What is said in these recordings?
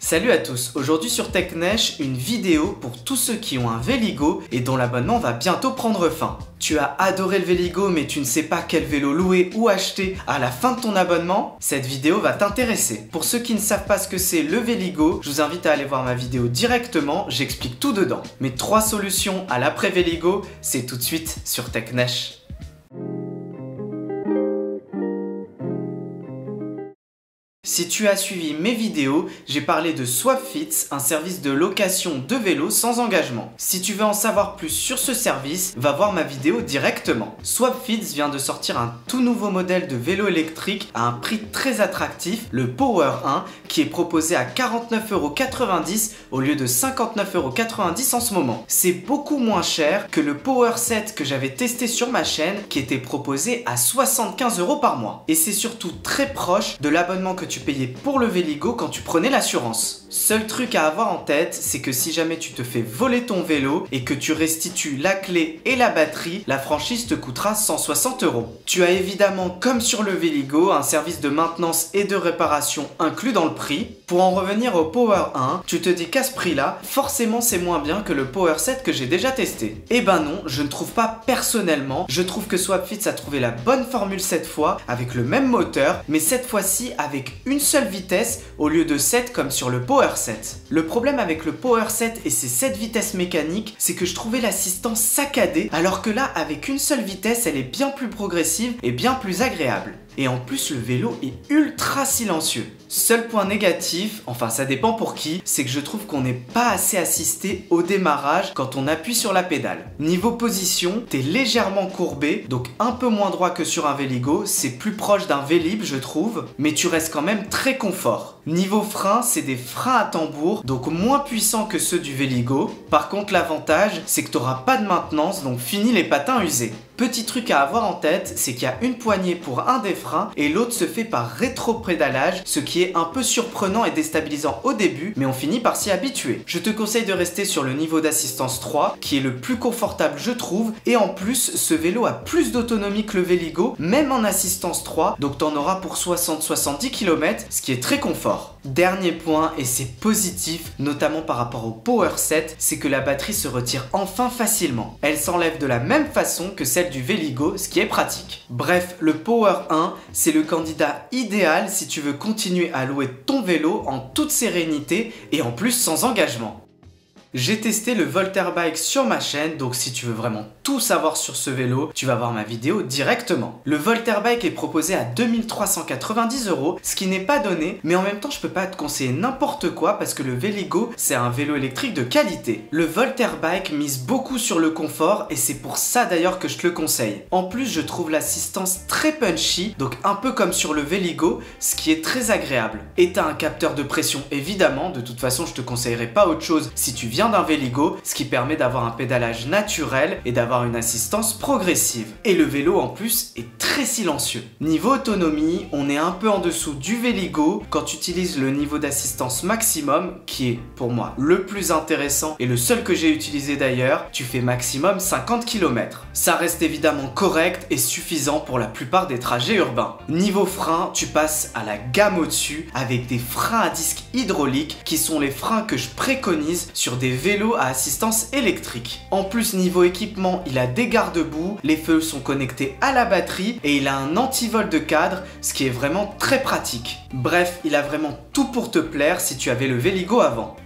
Salut à tous, aujourd'hui sur TechNesh, une vidéo pour tous ceux qui ont un Véligo et dont l'abonnement va bientôt prendre fin. Tu as adoré le Véligo mais tu ne sais pas quel vélo louer ou acheter à la fin de ton abonnement? Cette vidéo va t'intéresser. Pour ceux qui ne savent pas ce que c'est le Véligo, je vous invite à aller voir ma vidéo directement, j'explique tout dedans. Mes 3 solutions à l'après Véligo, c'est tout de suite sur TechNesh. Si tu as suivi mes vidéos, j'ai parlé de Swapfits, un service de location de vélos sans engagement. Si tu veux en savoir plus sur ce service, va voir ma vidéo directement. Swapfits vient de sortir un tout nouveau modèle de vélo électrique à un prix très attractif, le Power 1, qui est proposé à 49,90 € au lieu de 59,90 € en ce moment. C'est beaucoup moins cher que le Power 7 que j'avais testé sur ma chaîne, qui était proposé à 75 € par mois. Et c'est surtout très proche de l'abonnement que tu payais pour le Véligo quand tu prenais l'assurance. Seul truc à avoir en tête, c'est que si jamais tu te fais voler ton vélo et que tu restitues la clé et la batterie, la franchise te coûtera 160 €. Tu as évidemment, comme sur le Véligo, un service de maintenance et de réparation inclus dans le prix. Pour en revenir au Power 1, tu te dis qu'à ce prix-là, forcément c'est moins bien que le Power 7 que j'ai déjà testé. Eh ben non, je ne trouve pas personnellement. Je trouve que Swapfits a trouvé la bonne formule cette fois, avec le même moteur, mais cette fois-ci avec une seule vitesse au lieu de 7 comme sur le Power 7. Le problème avec le Power 7 et ses 7 vitesses mécaniques, c'est que je trouvais l'assistance saccadée, alors que là, avec une seule vitesse, elle est bien plus progressive et bien plus agréable. Et en plus, le vélo est ultra silencieux. Seul point négatif, enfin ça dépend pour qui, c'est que je trouve qu'on n'est pas assez assisté au démarrage quand on appuie sur la pédale. Niveau position, t'es légèrement courbé, donc un peu moins droit que sur un Véligo, c'est plus proche d'un Vélib je trouve, mais tu restes quand même très confort. Niveau frein, c'est des freins à tambour, donc moins puissants que ceux du Véligo. Par contre l'avantage, c'est que t'auras pas de maintenance, donc fini les patins usés. Petit truc à avoir en tête, c'est qu'il y a une poignée pour un des freins et l'autre se fait par rétro-pédalage, ce qui est un peu surprenant et déstabilisant au début, mais on finit par s'y habituer. Je te conseille de rester sur le niveau d'assistance 3, qui est le plus confortable je trouve, et en plus, ce vélo a plus d'autonomie que le Véligo, même en assistance 3, donc t'en auras pour 60-70 km, ce qui est très confort. Dernier point, et c'est positif, notamment par rapport au Power 7, c'est que la batterie se retire enfin facilement. Elle s'enlève de la même façon que celle du Véligo, ce qui est pratique. Bref, le Power 1, c'est le candidat idéal si tu veux continuer à louer ton vélo en toute sérénité et en plus sans engagement. J'ai testé le Volterbike sur ma chaîne, donc si tu veux vraiment tout savoir sur ce vélo, tu vas voir ma vidéo directement. Le Volterbike est proposé à 2390 €, ce qui n'est pas donné, mais en même temps je peux pas te conseiller n'importe quoi parce que le Véligo c'est un vélo électrique de qualité. Le Volterbike mise beaucoup sur le confort et c'est pour ça d'ailleurs que je te le conseille. En plus je trouve l'assistance très punchy, donc un peu comme sur le Véligo, ce qui est très agréable. Et t'as un capteur de pression évidemment, de toute façon je te conseillerais pas autre chose si tu viens d'un Véligo, ce qui permet d'avoir un pédalage naturel et d'avoir une assistance progressive. Et le vélo en plus est très silencieux. Niveau autonomie, on est un peu en dessous du Véligo quand tu utilises le niveau d'assistance maximum, qui est pour moi le plus intéressant et le seul que j'ai utilisé d'ailleurs, tu fais maximum 50 km. Ça reste évidemment correct et suffisant pour la plupart des trajets urbains. Niveau frein, tu passes à la gamme au-dessus avec des freins à disque hydraulique qui sont les freins que je préconise sur des vélos à assistance électrique. En plus niveau équipement, il a des garde-boue, les feux sont connectés à la batterie et il a un anti-vol de cadre, ce qui est vraiment très pratique. Bref, il a vraiment tout pour te plaire si tu avais le Véligo avant.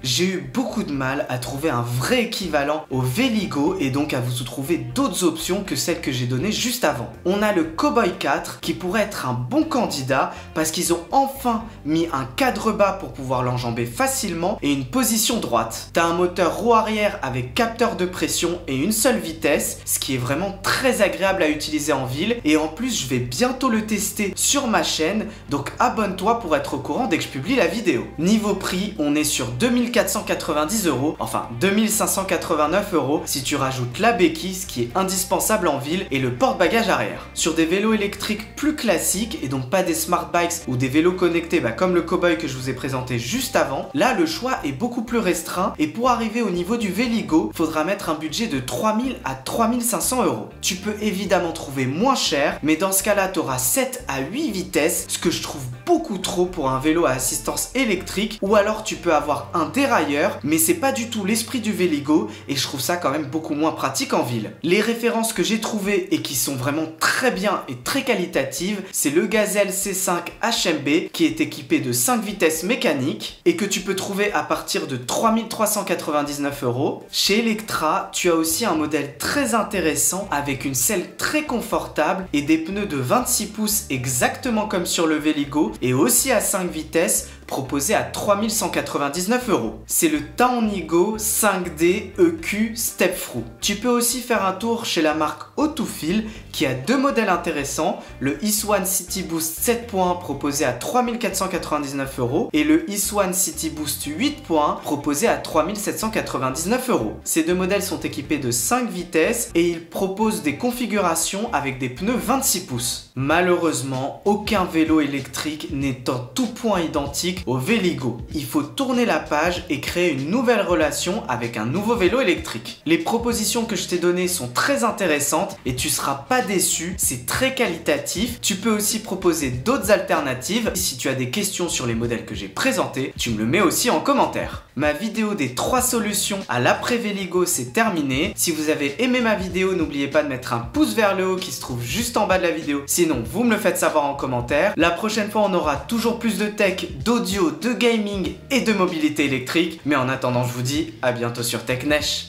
J'ai eu beaucoup de mal à trouver un vrai équivalent au Véligo et donc à vous trouver d'autres options que celles que j'ai données juste avant. On a le Cowboy 4 qui pourrait être un bon candidat parce qu'ils ont enfin mis un cadre bas pour pouvoir l'enjamber facilement et une position droite. T'as un moteur roue arrière avec capteur de pression et une seule vitesse, ce qui est vraiment très agréable à utiliser en ville et en plus je vais bientôt le tester sur ma chaîne, donc abonne-toi pour être au courant dès que je publie la vidéo. Niveau prix, on est sur 2000 2490 €, enfin 2589 € si tu rajoutes la béquille, ce qui est indispensable en ville, et le porte-bagages arrière. Sur des vélos électriques plus classiques, et donc pas des smart bikes ou des vélos connectés comme le Cowboy que je vous ai présenté juste avant, là le choix est beaucoup plus restreint, et pour arriver au niveau du Véligo, faudra mettre un budget de 3000 à 3500 €. Tu peux évidemment trouver moins cher, mais dans ce cas-là, tu auras 7 à 8 vitesses, ce que je trouve beaucoup trop pour un vélo à assistance électrique, ou alors tu peux avoir un dérailleur, mais c'est pas du tout l'esprit du Véligo, et je trouve ça quand même beaucoup moins pratique en ville. Les références que j'ai trouvées et qui sont vraiment très bien et très qualitatives, c'est le Gazelle C5 HMB qui est équipé de 5 vitesses mécaniques et que tu peux trouver à partir de 3399 €. Chez Electra, tu as aussi un modèle très intéressant avec une selle très confortable et des pneus de 26 pouces exactement comme sur le Véligo et aussi à 5 vitesses, proposé à 3199 €. C'est le Townigo 5D EQ Stepfrou. Tu peux aussi faire un tour chez la marque Autofil qui a deux modèles intéressants, le Iswan City Boost 7.1 proposé à 3499 € et le Iswan City Boost 8.1 proposé à 3799 €. Ces deux modèles sont équipés de 5 vitesses et ils proposent des configurations avec des pneus 26 pouces. Malheureusement, aucun vélo électrique n'est en tout point identique au Véligo. Il faut tourner la page et créer une nouvelle relation avec un nouveau vélo électrique. Les propositions que je t'ai données sont très intéressantes et tu seras pas déçu, c'est très qualitatif. Tu peux aussi proposer d'autres alternatives. Si tu as des questions sur les modèles que j'ai présentés, tu me le mets aussi en commentaire. Ma vidéo des 3 solutions à l'après Véligo c'est terminé. Si vous avez aimé ma vidéo, n'oubliez pas de mettre un pouce vers le haut qui se trouve juste en bas de la vidéo. Sinon, vous me le faites savoir en commentaire. La prochaine fois, on aura toujours plus de tech, d'audio, de gaming et de mobilité électrique. Mais en attendant, je vous dis à bientôt sur TechNesh.